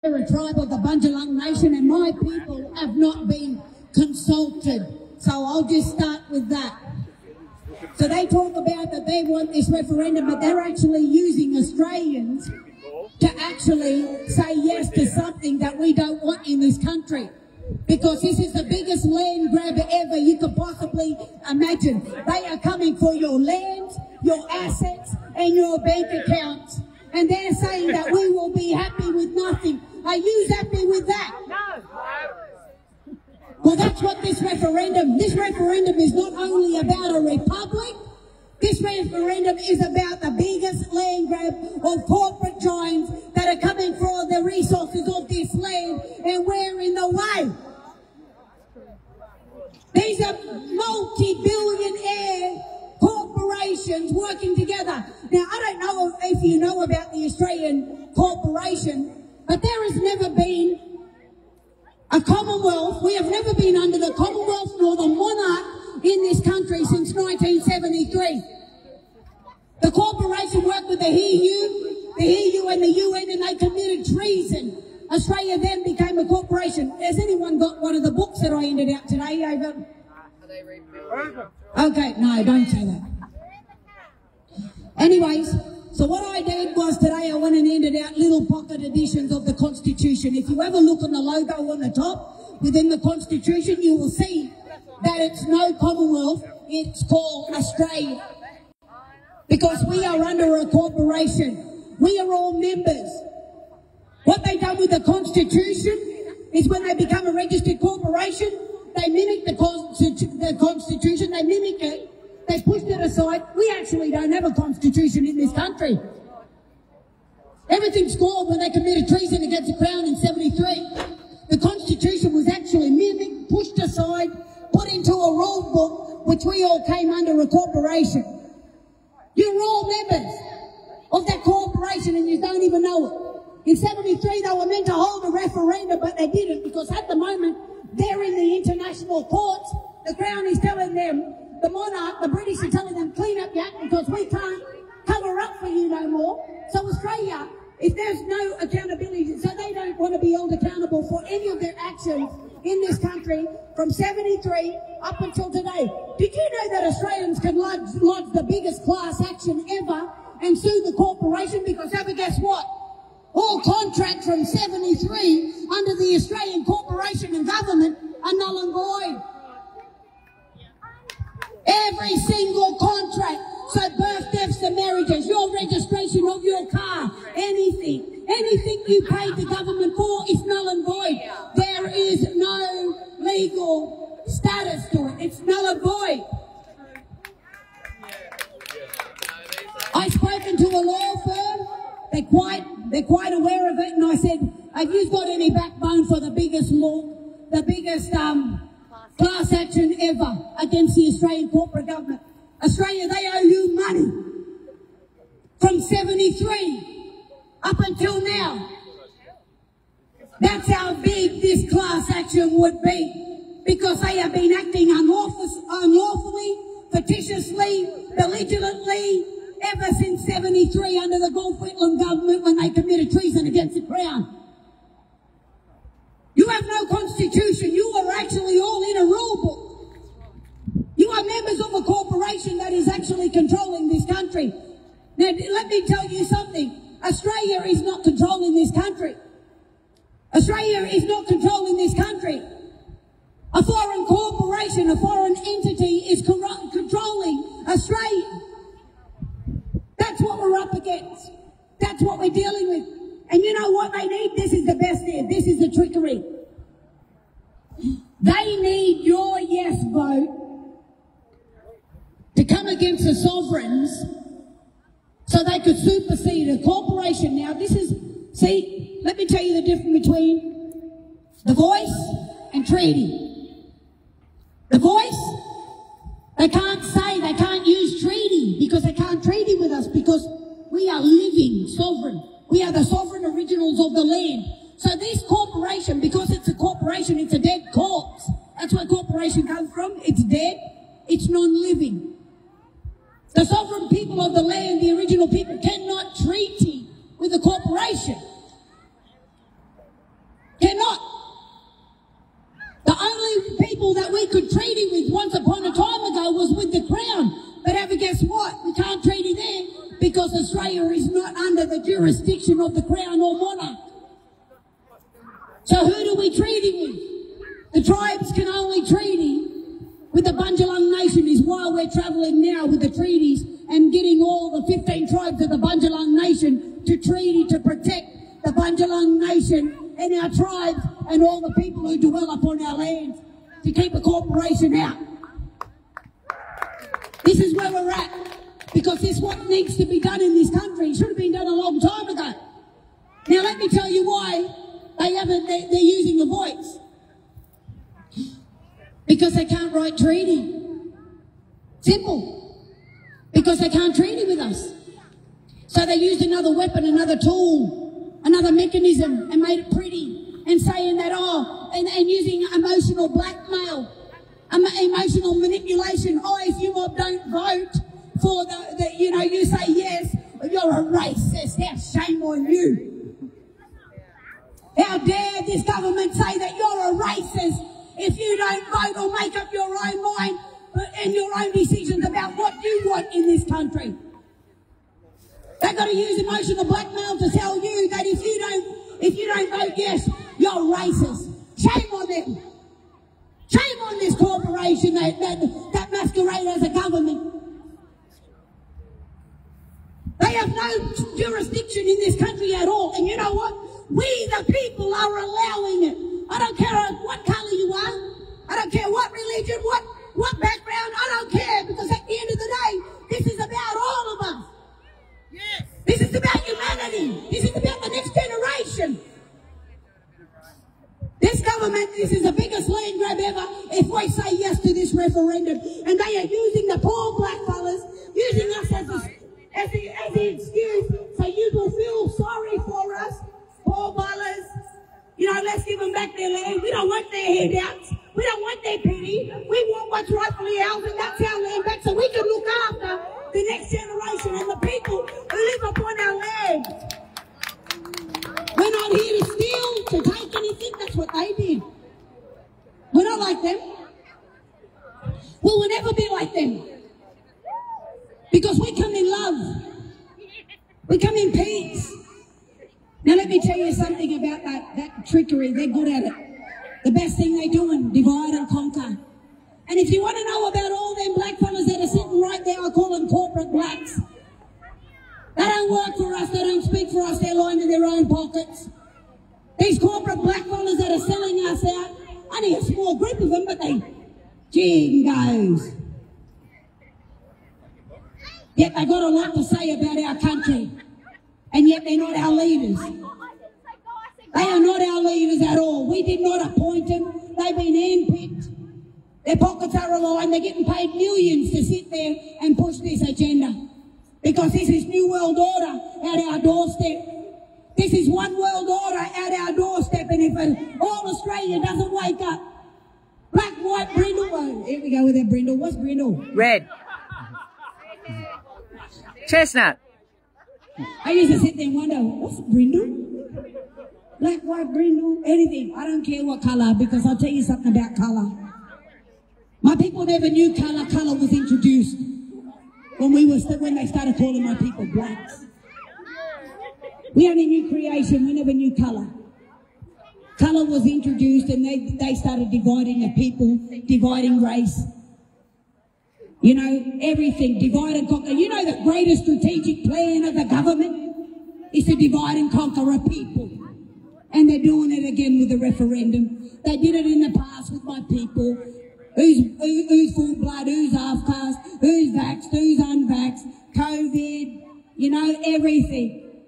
a tribe of the Bundjalung Nation, and my people have not been consulted. So I'll just start with that. So they talk about that they want this referendum, but they're actually using Australians to actually say yes to something that we don't want in this country. Because this is the biggest land grab ever you could possibly imagine. They are coming for your land, your assets, and your bank accounts. And they're saying that we will be happy with nothing. Are you happy with that? No. Well, that's what this referendum is not only about a republic. This referendum is about the biggest land grab of corporate giants that are coming for the resources of this land, and we're in the way. These are multi-billionaire corporations working together. Now, I don't know if you know about the Australian corporation, but there has never been a Commonwealth. We have never been under the Commonwealth nor the monarch in this country since 1973. The corporation worked with the EU and the UN, and they committed treason. Australia then became a corporation. Has anyone got one of the books that I handed out today? Okay, no, don't say that. Anyways, so what I did was today I went and handed out little pocket editions of the Constitution. If you ever look on the logo on the top, within the Constitution, you will see that it's no Commonwealth, it's called Australia. Because we are under a corporation. We are all members. What they done with the Constitution is when they become a registered corporation, they mimic the Constitution, they mimic it, they pushed it aside. We actually don't have a Constitution in this country. Everything's scored when they committed treason against the Crown in 73. The Constitution was actually mimicked, pushed aside, put into a rule book, which we all came under a corporation. You're all members of that corporation and you don't even know it. In 73, they were meant to hold a referendum, but they didn't, because at the moment, they're in the international courts. The Crown is telling them, the monarch, the British are telling them, clean up your act because we can't cover up for you no more. So Australia, if there's no accountability, so they don't want to be held accountable for any of their actions in this country from 73 up until today. Did you know that Australians can lodge the biggest class action ever and sue the corporation? Because ever guess what? All contracts from 73 under the Australian corporation and government are null and void. Every single contract. So birth, deaths and marriages, your registration of your car, anything you paid the government for is null and void. There is no legal status to it. It's null and void. I've spoken to a law firm. They're quite aware of it, and I said, have you got any backbone for the biggest class action ever against the Australian corporate government? Australia, they owe you money from 73 up until now. That's how big this class action would be, because they have been acting unlawfully, fictitiously, belligerently, ever since 73 under the Gulf Whitlam government when they committed treason against the Crown. You have no constitution. You are actually all in a rule book. You are members of a corporation that is actually controlling this country. Now, let me tell you something. Australia is not controlling this country. Australia is not controlling this country. A foreign corporation, a foreign entity is controlling Australia. That's what we're up against. That's what we're dealing with. And you know what they need? This is the best there. This is the trickery. They need your yes vote to come against the sovereigns so they could supersede a corporation. Now see, let me tell you the difference between the voice and treaty. The voice, they can't use treaty because they can't treaty with us, because we are living sovereign. We are the sovereign originals of the land. So this corporation, because it's a corporation, it's a dead corpse. That's where corporation comes from. It's dead. It's non-living. The sovereign people of the land, the original people, cannot treaty with a corporation. people that we could treaty with once upon a time ago was with the Crown. But ever guess what? We can't treaty there because Australia is not under the jurisdiction of the Crown or monarch. So who do we treaty with? The tribes can only treaty with the Bundjalung Nation, is why we're travelling now with the treaties and getting all the 15 tribes of the Bundjalung Nation to treaty to protect the Bundjalung Nation and our tribes and all the people who dwell upon our lands, to keep a corporation out. This is where we're at, because this is what needs to be done in this country. It should have been done a long time ago. Now let me tell you why they're using a voice. Because they can't write treaty. Simple. Because they can't treaty with us. So they used another weapon, another tool, another mechanism, and made it pretty, and saying that, and using emotional blackmail, emotional manipulation. If you don't vote for you say yes, you're a racist. How shame on you. How dare this government say that you're a racist if you don't vote or make up your own mind and your own decisions about what you want in this country. They've got to use emotional blackmail to tell you that if you don't vote yes, you're racist. Shame on them. Shame on this corporation that masquerade as a government. They have no jurisdiction in this country at all. And you know what? We, the people, are allowing it. I don't care what colour you are. I don't care what religion, what background. I don't care, because at the end of the day, this is about all of us. Yes. This is about humanity. This is about the next generation. This government, this is the biggest land grab ever if we say yes to this referendum. And they are using the poor black fellas, using us as the excuse, so you will feel sorry for us, poor fellas. Let's give them back their land. We don't want their handouts. We don't want their pity. We want what's rightfully ours, and that's our land back, so we can look after the next generation and the people who live upon our land. We're not here to steal, to take anything. That's what they did. We're not like them. We will never be like them. Because we come in love. We come in peace. Now let me tell you something about that trickery. They're good at it. The best thing they do is divide and conquer. And if you want to know about all them black fellas that are sitting right there, I call them corporate blacks. They don't work for us, they don't speak for us, they're lying in their own pockets. These corporate black fellas that are selling us out, only a small group of them, but they jingoes. Yet they got a lot to say about our country. And yet they're not our leaders. They are not our leaders at all. We did not appoint them. They've been handpicked. Their pockets are aligned. They're getting paid millions to sit there and push this agenda. Because this is New World Order at our doorstep. This is One World Order at our doorstep. And if all Australia doesn't wake up, black, white, brindle. Oh, here we go with that brindle. What's brindle? Red. Chestnut. I used to sit there and wonder, what's brindle? Black, white, brindle, anything. I don't care what colour, because I'll tell you something about colour. My people never knew colour. Colour was introduced when they started calling my people blacks. We only knew creation, we never knew colour. Colour was introduced, and they started dividing the people, dividing race. Everything, divide and conquer. The greatest strategic plan of the government is to divide and conquer a people. And they're doing it again with the referendum. They did it in the past with my people. Who's full blood, who's half caste, who's vaxxed, who's unvaxxed, COVID, everything.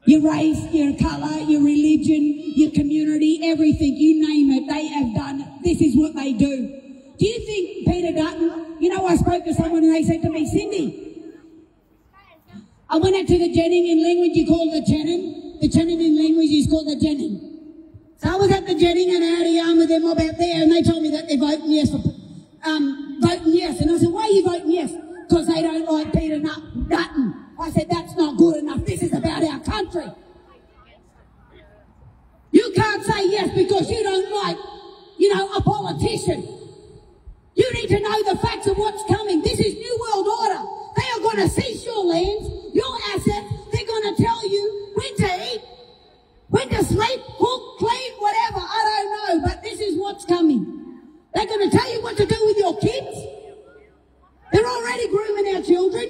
Your race, your colour, your religion, your community, everything, you name it, they have done it. This is what they do. Do you think Peter Dutton, I spoke to someone and they said to me, Cindy, I went out to the Jennings in language, you call the Jennings. The Jennings in language is called the Jennings. So I was at the Jennings and I had a yarn with them about there, and they told me that they're voting yes for voting yes. And I said, why are you voting yes? Because they don't like Peter Dutton. I said, that's not good enough. This is about our country. You can't say yes because you don't like a politician. You need to know the facts of what's coming. This is New World Order. They are going to seize your lands, your assets. They're going to tell you when to eat, when to sleep, cook, clean, whatever. I don't know, but this is what's coming. They're going to tell you what to do with your kids. They're already grooming our children,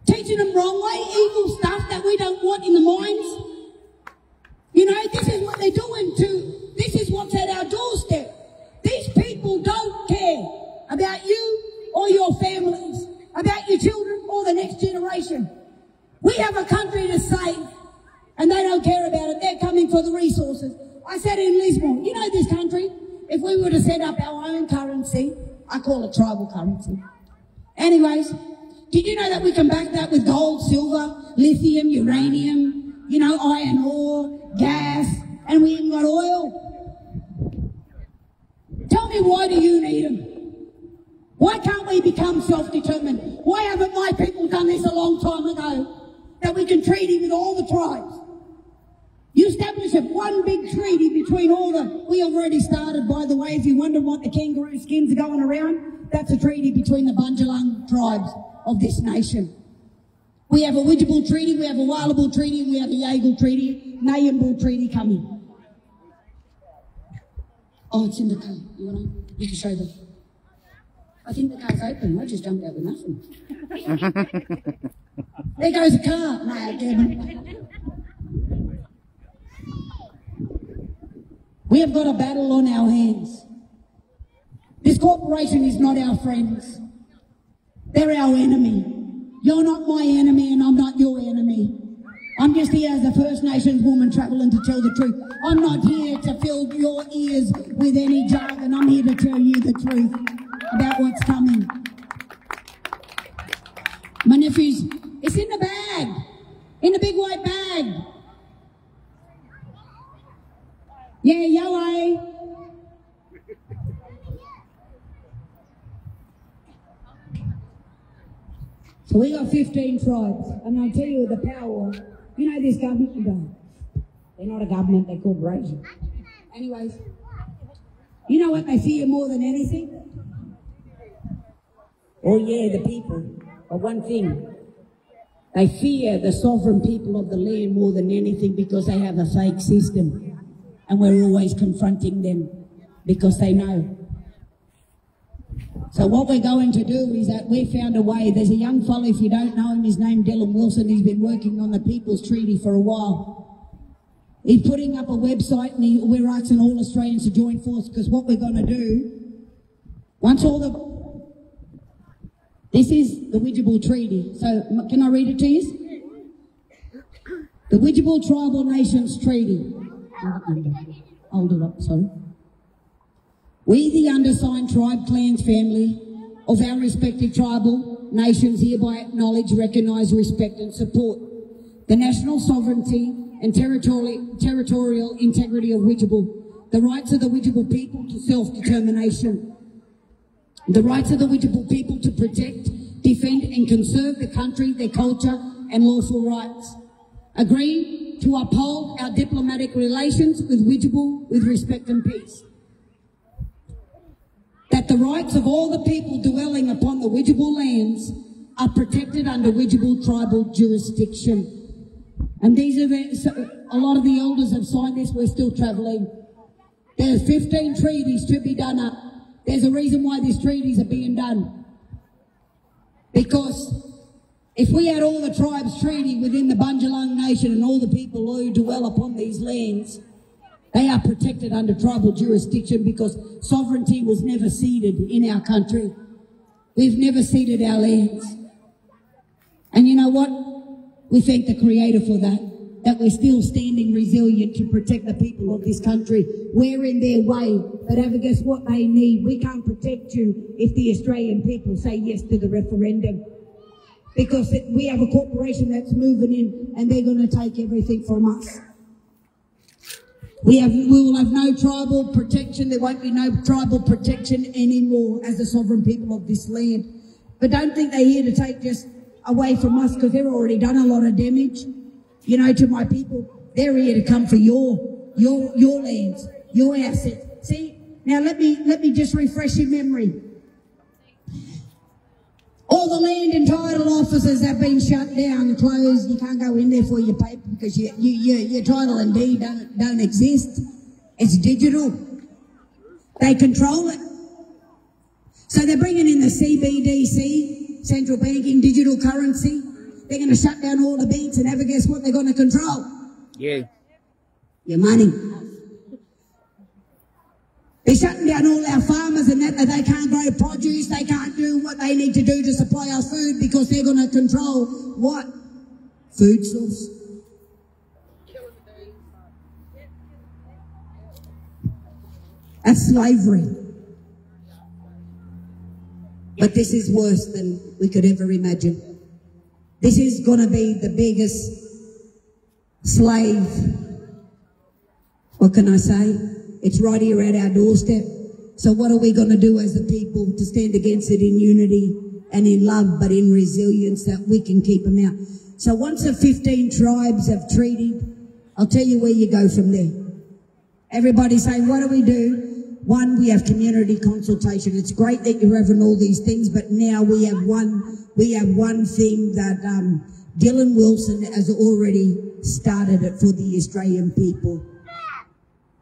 teaching them wrong way, evil stuff that we don't want in the minds. This is what they're doing this is what's at our doorstep. These people don't care about you or your families, about your children or the next generation. We have a country to save, and they don't care about it. They're coming for the resources. I said in Lismore, this country, if we were to set up our own currency, I call it tribal currency. Anyways, did you know that we can back that with gold, silver, lithium, uranium, iron ore, gas, and we even got oil? Tell me, why do you need them? Why can't we become self-determined? Why haven't my people done this a long time ago, that we can treaty with all the tribes? You establish one big treaty between all we have already started, by the way. If you wonder what the kangaroo skins are going around, that's a treaty between the Bundjalung tribes of this nation. We have a Widjabul treaty, we have a Walabul treaty, and we have a Yagal treaty, Nayambul treaty coming. Oh, it's in the car. You can show them. I think the car's open. I just jumped out with nothing. There goes the car. No, I didn't. We have got a battle on our hands. This corporation is not our friends. They're our enemy. You're not my enemy and I'm not your enemy. I'm just here as a First Nations woman travelling to tell the truth. I'm not here to fill your ears with any jargon. I'm here to tell you the truth about what's coming. My nephews, it's in the bag, in the big white bag. Yeah, Yahweh. So we got 15 tribes, and I tell you the power. This government, they're not a government, they're corporations. Anyways, you know what they fear more than anything? Oh yeah, the people. But one thing, they fear the sovereign people of the land more than anything, because they have a fake system. And we're always confronting them because they know. So what we're going to do is that we found a way. There's a young fellow, if you don't know him, his name Dylan Wilson. He's been working on the People's Treaty for a while. He's putting up a website, and we're asking all Australians to join force, because what we're going to do, this is the Widjabul Treaty. So can I read it to you? The Widjabul Tribal Nations Treaty. Hold it up, sorry. We, the undersigned tribe, clans, family of our respective tribal nations, hereby acknowledge, recognise, respect and support the national sovereignty and territorial integrity of Widjabul, the rights of the Widjabul people to self-determination, the rights of the Widjabul people to protect, defend and conserve the country, their culture and lawful rights. Agree to uphold our diplomatic relations with Widjabul with respect and peace. That the rights of all the people dwelling upon the Widjabul lands are protected under Widjabul tribal jurisdiction. And these are a lot of the elders have signed this. We're still travelling. There's 15 treaties to be done up. There's a reason why these treaties are being done. Because if we had all the tribes treaty within the Bundjalung Nation and all the people who dwell upon these lands, they are protected under tribal jurisdiction, because sovereignty was never ceded in our country. We've never ceded our lands. And you know what? We thank the Creator for that we're still standing resilient to protect the people of this country. We're in their way, but ever guess what they need? We can't protect you if the Australian people say yes to the referendum. Because we have a corporation that's moving in and they're going to take everything from us. We will have no tribal protection. There won't be no tribal protection anymore as the sovereign people of this land. But don't think they're here to take just away from us, because they've already done a lot of damage, to my people. They're here to come for your lands, your assets. See, Now let me just refresh your memory. All the land and title offices have been shut down, closed. You can't go in there for your paper because your title and deed don't exist. It's digital. They control it. So they're bringing in the CBDC, central banking, digital currency. They're going to shut down all the banks, and ever guess what they're going to control? Yeah. Your money. They're shutting down all our farmers and that they can't grow produce, they can't do what they need to do to supply our food because they're going to control what? Food source. That's slavery. But this is worse than we could ever imagine. This is going to be the biggest slave. What can I say? It's right here at our doorstep. So what are we going to do as a people to stand against it in unity and in love, but in resilience that we can keep them out? So once the 15 tribes have treated, I'll tell you where you go from there. Everybody say, what do we do? One, we have community consultation. It's great that you're having all these things, but now we have one thing that Dylan Wilson has already started it for the Australian people.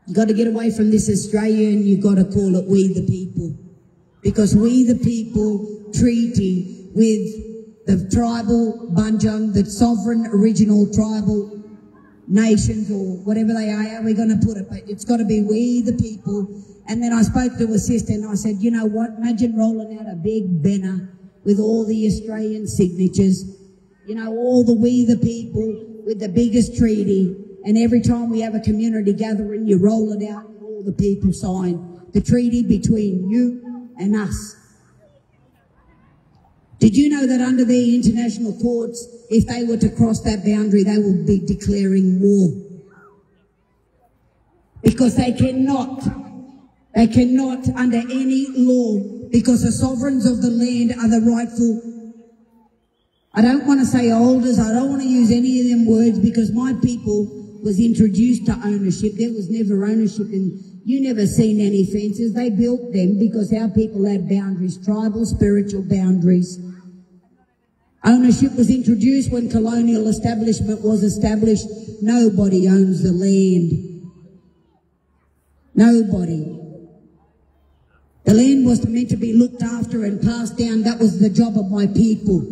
You got to get away from this Australian, you got to call it we the people. Because we the people treaty with the tribal Bunjung, the sovereign original tribal nations or whatever they are, how are we going to put it? But it's got to be we the people. And then I spoke to a sister and I said, you know what, imagine rolling out a big banner with all the Australian signatures, you know, all the we the people with the biggest treaty. And every time we have a community gathering, you roll it out and all the people sign the treaty between you and us. Did you know that under the international courts, if they were to cross that boundary, they would be declaring war? Because they cannot under any law, because the sovereigns of the land are the rightful, I don't want to say holders, I don't want to use any of them words because my people was introduced to ownership. There was never ownership and you never seen any fences. They built them because our people had boundaries, tribal, spiritual boundaries. Ownership was introduced when colonial establishment was established. Nobody owns the land. Nobody. The land was meant to be looked after and passed down. That was the job of my people,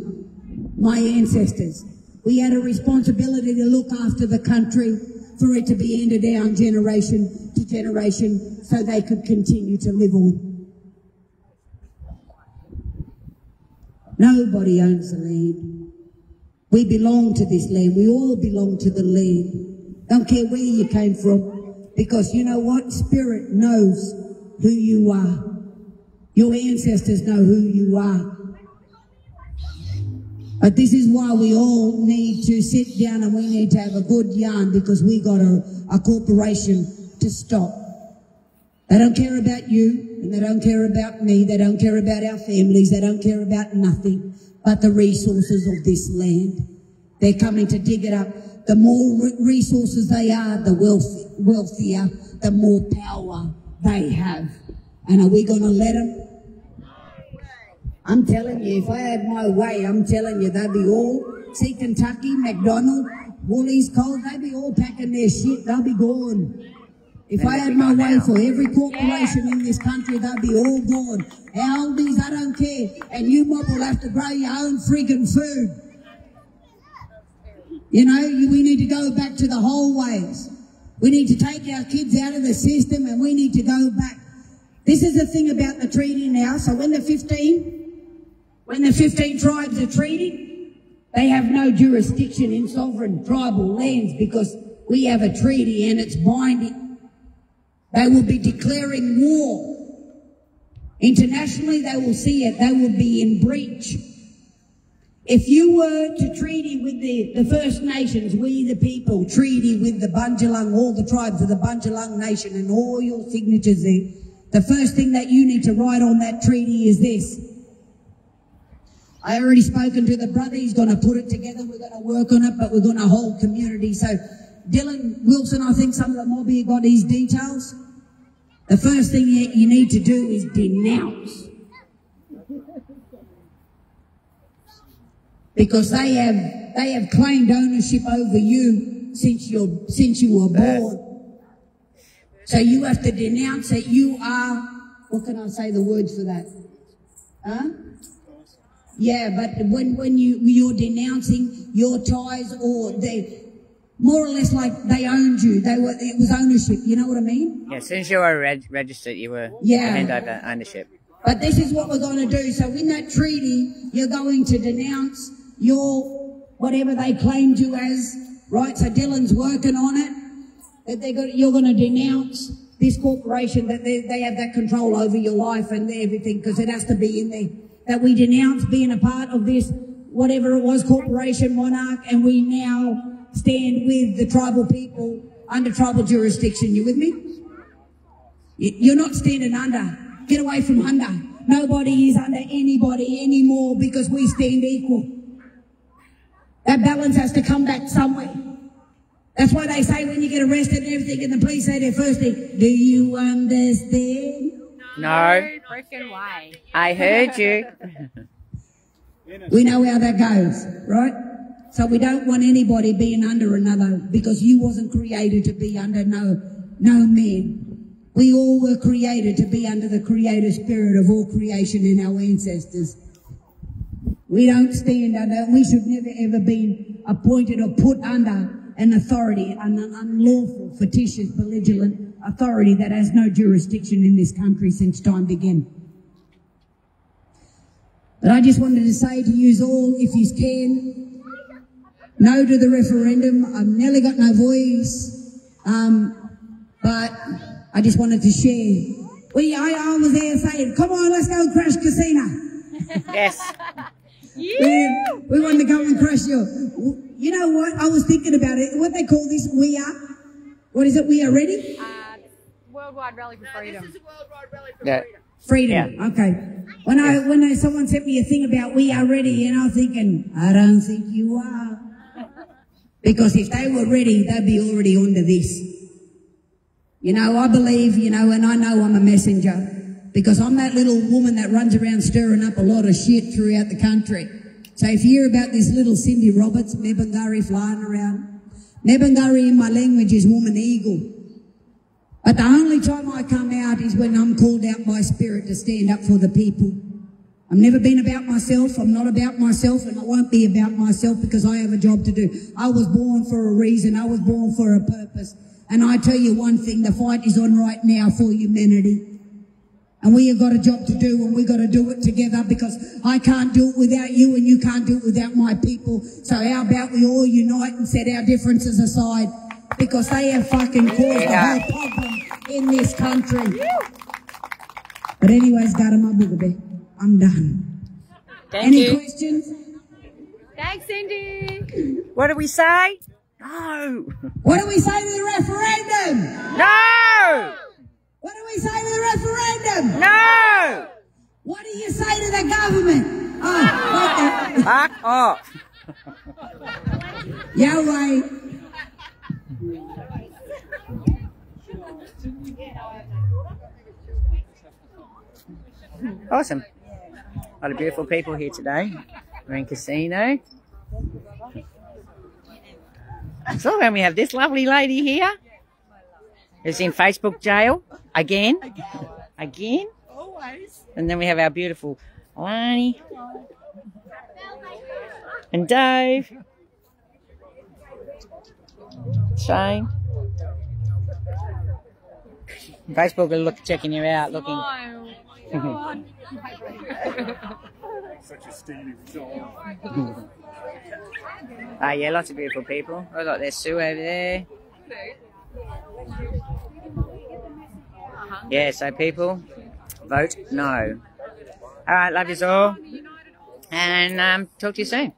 my ancestors. We had a responsibility to look after the country for it to be handed down generation to generation so they could continue to live on. Nobody owns the land. We belong to this land. We all belong to the land. Don't care where you came from, because you know what? Spirit knows who you are. Your ancestors know who you are. But this is why we all need to sit down and we need to have a good yarn, because we got a corporation to stop. They don't care about you and they don't care about me. They don't care about our families. They don't care about nothing but the resources of this land. They're coming to dig it up. The more resources they are, the wealthier, the more power they have. And are we going to let them? I'm telling you, if I had my way, I'm telling you, they'd be all, see Kentucky, McDonald's, Woolies, Coles, they'd be all packing their shit, they'll be gone. If I had my way for every corporation in this country, they'd be all gone. Aldi's, I don't care. And you mob will have to grow your own friggin' food. You know, we need to go back to the whole ways. We need to take our kids out of the system and we need to go back. This is the thing about the treaty now. So when the 15 tribes are treating, they have no jurisdiction in sovereign tribal lands because we have a treaty and it's binding. They will be declaring war. Internationally, they will see it. They will be in breach. If you were to treaty with the First Nations, we the people, treaty with the Bundjalung, all the tribes of the Bundjalung Nation and all your signatures there, the first thing that you need to write on that treaty is this. I already spoken to the brother, he's going to put it together, we're going to work on it, but we're going to hold community. So Dylan Wilson, I think some of the mob here got his details. the first thing you need to do is denounce. Because they have claimed ownership over you since you were born. So you have to denounce that you are, what can I say the words for that? Huh? Yeah, but when you're denouncing your ties, or they more or less like they owned you, it was ownership. You know what I mean? Yeah, as soon as you were registered, you were hand over ownership. But this is what we're going to do. So in that treaty, you're going to denounce your whatever they claimed you as, right? So Dylan's working on it. That you're going to denounce this corporation, that they have that control over your life and everything, because it has to be in there. That we denounce being a part of this, whatever it was, corporation, monarch, and we now stand with the tribal people under tribal jurisdiction. You with me? You're not standing under. Get away from under. Nobody is under anybody anymore, because we stand equal. That balance has to come back somewhere. That's why they say when you get arrested and everything, and the police say their first thing, do you understand? No. Freaking way. I heard you. We know how that goes, right? So we don't want anybody being under another, because you wasn't created to be under no man. We all were created to be under the creator spirit of all creation in our ancestors. We don't stand under, we should never ever been appointed or put under an authority, an unlawful, fictitious, belligerent authority that has no jurisdiction in this country since time began. But I just wanted to say to you all, if you can, no to the referendum. I've nearly got no voice, but I just wanted to share. I was there saying, come on, let's go and crash casino. Yes. We want to go and crash you. You know what? I was thinking about it. What they call this? What is it? We are ready? Worldwide Rally for Freedom. This is a worldwide rally for freedom. Yeah. Okay. When someone sent me a thing about we are ready, and I was thinking, I don't think you are. Because if they were ready, they'd be already onto this. You know, I believe, and I know I'm a messenger. Because I'm that little woman that runs around stirring up a lot of shit throughout the country. So if you hear about this little Cindy Roberts, Mebangari flying around, Mebangari in my language is woman eagle. But the only time I come out is when I'm called out by spirit to stand up for the people. I've never been about myself. I'm not about myself, and I won't be about myself, because I have a job to do. I was born for a reason. I was born for a purpose. And I tell you one thing, the fight is on right now for humanity. And we have got a job to do, and we've got to do it together, because I can't do it without you, and you can't do it without my people. So how about we all unite and set our differences aside, because they have fucking caused the whole problem in this country. But anyways, I'm done. Any questions? Thanks, Cindy. What do we say? No. What do we say to the referendum? No. What do we say to the referendum? No. What do you say to the government? Oh, Fuck off. Yahweh. Awesome. A lot of beautiful people here today. We're in casino. So then we have this lovely lady here who's in Facebook jail again. Always. And then we have our beautiful Alani and Dave, Shane. Facebook will look checking you out, looking. Such a steamy song. Yeah, lots of beautiful people. Oh, look, there's Sue over there. Yeah, so people, vote no. All right, love you all, and talk to you soon.